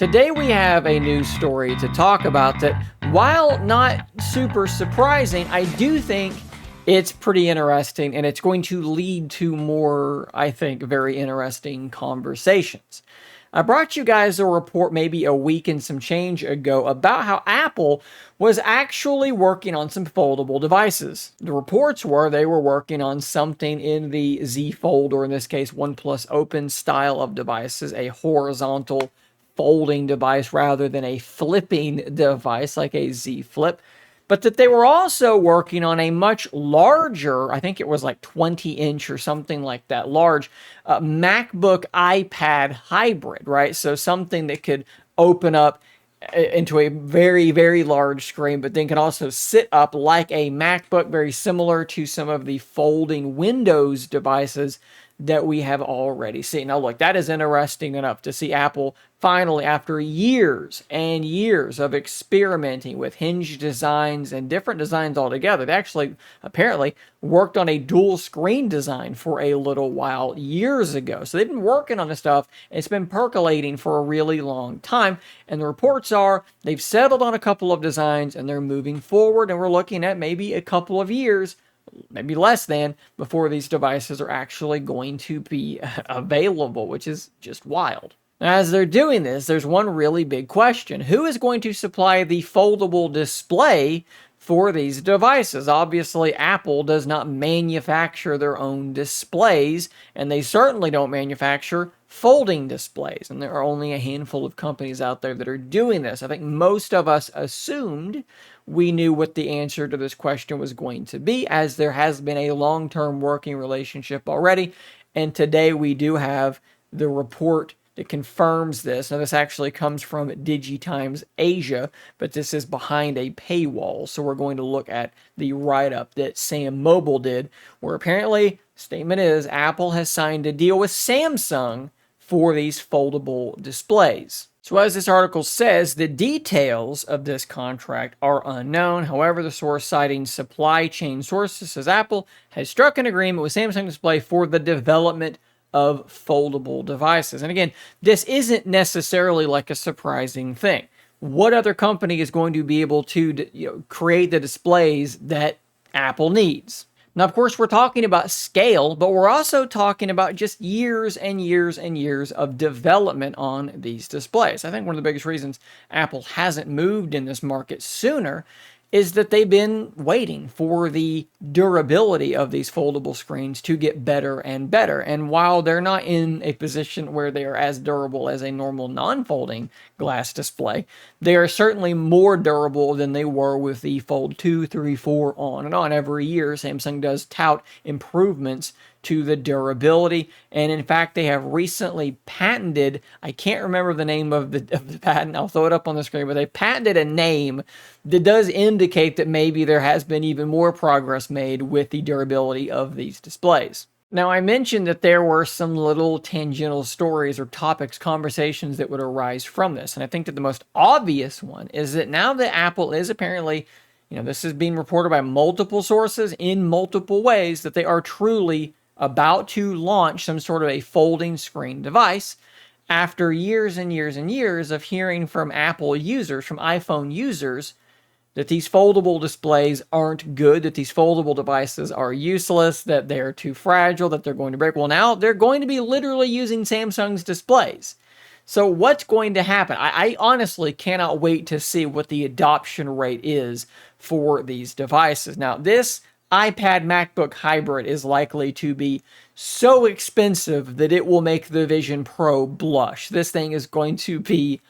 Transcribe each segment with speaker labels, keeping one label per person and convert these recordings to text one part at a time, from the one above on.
Speaker 1: Today we have a news story to talk about that, while not super surprising, I do think it's pretty interesting and it's going to lead to more, I think, very interesting conversations. I brought you guys a report maybe a week and some change ago about how Apple was actually working on some foldable devices. The reports were they were working on something in the Z Fold, or in this case, OnePlus Open style of devices, a horizontal folding device rather than a flipping device like a Z Flip, but that they were also working on a much larger, I think it was like 20-inch or something like that, large MacBook iPad hybrid, right? So something that could open up into a very, very large screen, but then can also sit up like a MacBook, very similar to some of the folding Windows devices that we have already seen. Now, look, that is interesting enough to see Apple finally, after years and years of experimenting with hinge designs and different designs altogether. They actually apparently worked on a dual screen design for a little while years ago. So they've been working on this stuff, and it's been percolating for a really long time. And the reports are they've settled on a couple of designs and they're moving forward, and we're looking at maybe a couple of years, maybe less than, before these devices are actually going to be available, which is just wild. As they're doing this, there's one really big question. Who is going to supply the foldable display for these devices? Obviously, Apple does not manufacture their own displays, and they certainly don't manufacture folding displays. And there are only a handful of companies out there that are doing this. I think most of us assumed we knew what the answer to this question was going to be, as there has been a long-term working relationship already. And today we do have the report that confirms this. Now, this actually comes from DigiTimes Asia, but this is behind a paywall. So we're going to look at the write-up that Sam Mobile did, where apparently, statement is, Apple has signed a deal with Samsung for these foldable displays. So as this article says, the details of this contract are unknown. However, the source, citing supply chain sources, says Apple has struck an agreement with Samsung Display for the development of foldable devices. And again, this isn't necessarily like a surprising thing. What other company is going to be able to create the displays that Apple needs? Now, of course, we're talking about scale, but we're also talking about just years and years and years of development on these displays. I think one of the biggest reasons Apple hasn't moved in this market sooner is that they've been waiting for the durability of these foldable screens to get better and better. And while they're not in a position where they are as durable as a normal non-folding glass display, they are certainly more durable than they were with the Fold 2, 3, 4, on and on. Every year, Samsung does tout improvements to the durability, and in fact, they have recently patented, I can't remember the name of the patent, I'll throw it up on the screen, but they patented a name that does indicate that maybe there has been even more progress made with the durability of these displays. Now, I mentioned that there were some little tangential stories or topics, conversations that would arise from this, and I think that the most obvious one is that now that Apple is apparently, this is being reported by multiple sources in multiple ways, that they are truly about to launch some sort of a folding screen device after years and years and years of hearing from Apple users, from iPhone users, that these foldable displays aren't good, that these foldable devices are useless, that they're too fragile, that they're going to break. Well, now they're going to be literally using Samsung's displays. So what's going to happen? I honestly cannot wait to see what the adoption rate is for these devices. Now, this iPad MacBook hybrid is likely to be so expensive that it will make the Vision Pro blush. This thing is going to be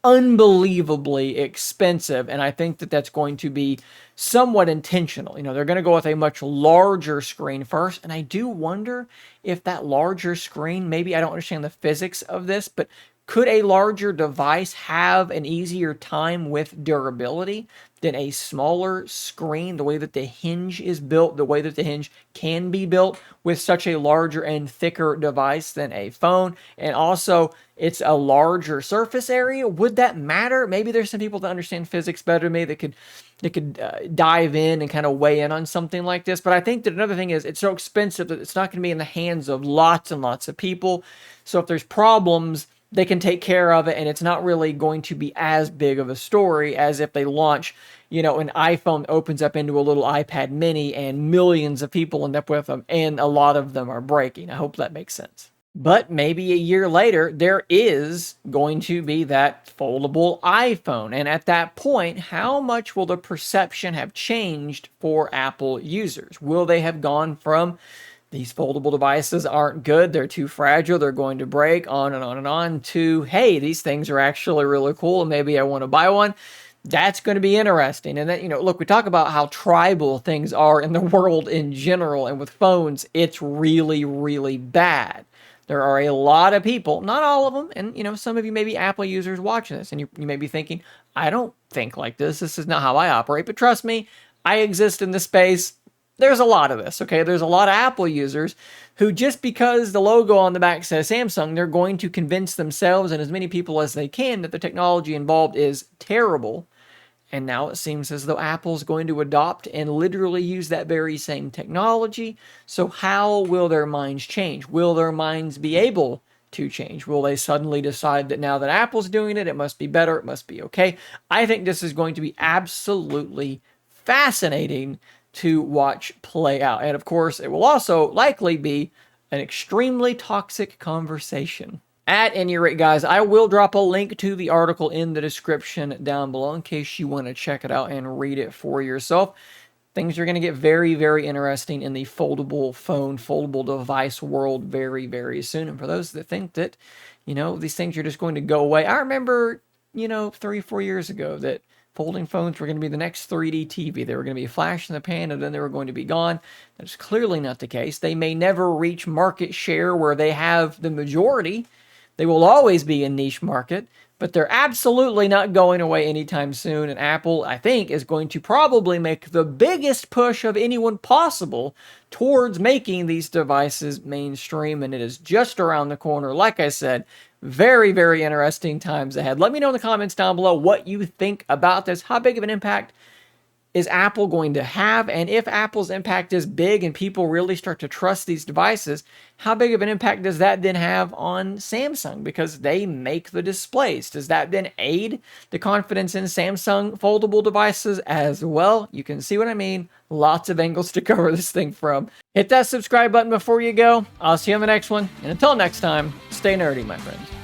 Speaker 1: unbelievably expensive, and I think that that's going to be somewhat intentional. They're going to go with a much larger screen first, and I do wonder if that larger screen, maybe I don't understand the physics of this, but could a larger device have an easier time with durability than a smaller screen? The way that the hinge is built, the way that the hinge can be built with such a larger and thicker device than a phone. And also, it's a larger surface area. Would that matter? Maybe there's some people that understand physics better than me that could dive in and kind of weigh in on something like this. But I think that another thing is it's so expensive that it's not going to be in the hands of lots and lots of people. So if there's problems, they can take care of it, and it's not really going to be as big of a story as if they launch, an iPhone opens up into a little iPad mini and millions of people end up with them, and a lot of them are breaking. I hope that makes sense. But maybe a year later, there is going to be that foldable iPhone. And at that point, how much will the perception have changed for Apple users? Will they have gone from these foldable devices aren't good, they're too fragile, they're going to break, on and on and on, to, hey, these things are actually really cool and maybe I want to buy one? That's going to be interesting. And then, look, we talk about how tribal things are in the world in general, and with phones, it's really, really bad. There are a lot of people, not all of them, and some of you may be Apple users watching this, and you may be thinking, I don't think like this. This is not how I operate. But trust me, I exist in this space. There's a lot of this, okay? There's a lot of Apple users who, just because the logo on the back says Samsung, they're going to convince themselves and as many people as they can that the technology involved is terrible. And now it seems as though Apple's going to adopt and literally use that very same technology. So how will their minds change? Will their minds be able to change? Will they suddenly decide that now that Apple's doing it, it must be better, it must be okay? I think this is going to be absolutely fascinating to watch play out. And of course, it will also likely be an extremely toxic conversation. At any rate, guys, I will drop a link to the article in the description down below in case you want to check it out and read it for yourself. Things are going to get very, very interesting in the foldable phone, foldable device world very, very soon. And for those that think that, these things are just going to go away, I remember, 3-4 years ago that folding phones were going to be the next 3D TV. They were going to be a flash in the pan, and then they were going to be gone. That's clearly not the case. They may never reach market share where they have the majority. They will always be a niche market, but they're absolutely not going away anytime soon. And Apple, I think, is going to probably make the biggest push of anyone possible towards making these devices mainstream. And it is just around the corner. Like I said, very, very interesting times ahead. Let me know in the comments down below what you think about this. How big of an impact is Apple going to have? And if Apple's impact is big and people really start to trust these devices, how big of an impact does that then have on Samsung? Because they make the displays. Does that then aid the confidence in Samsung foldable devices as well? You can see what I mean. Lots of angles to cover this thing from. Hit that subscribe button before you go. I'll see you on the next one. And until next time, stay nerdy, my friends.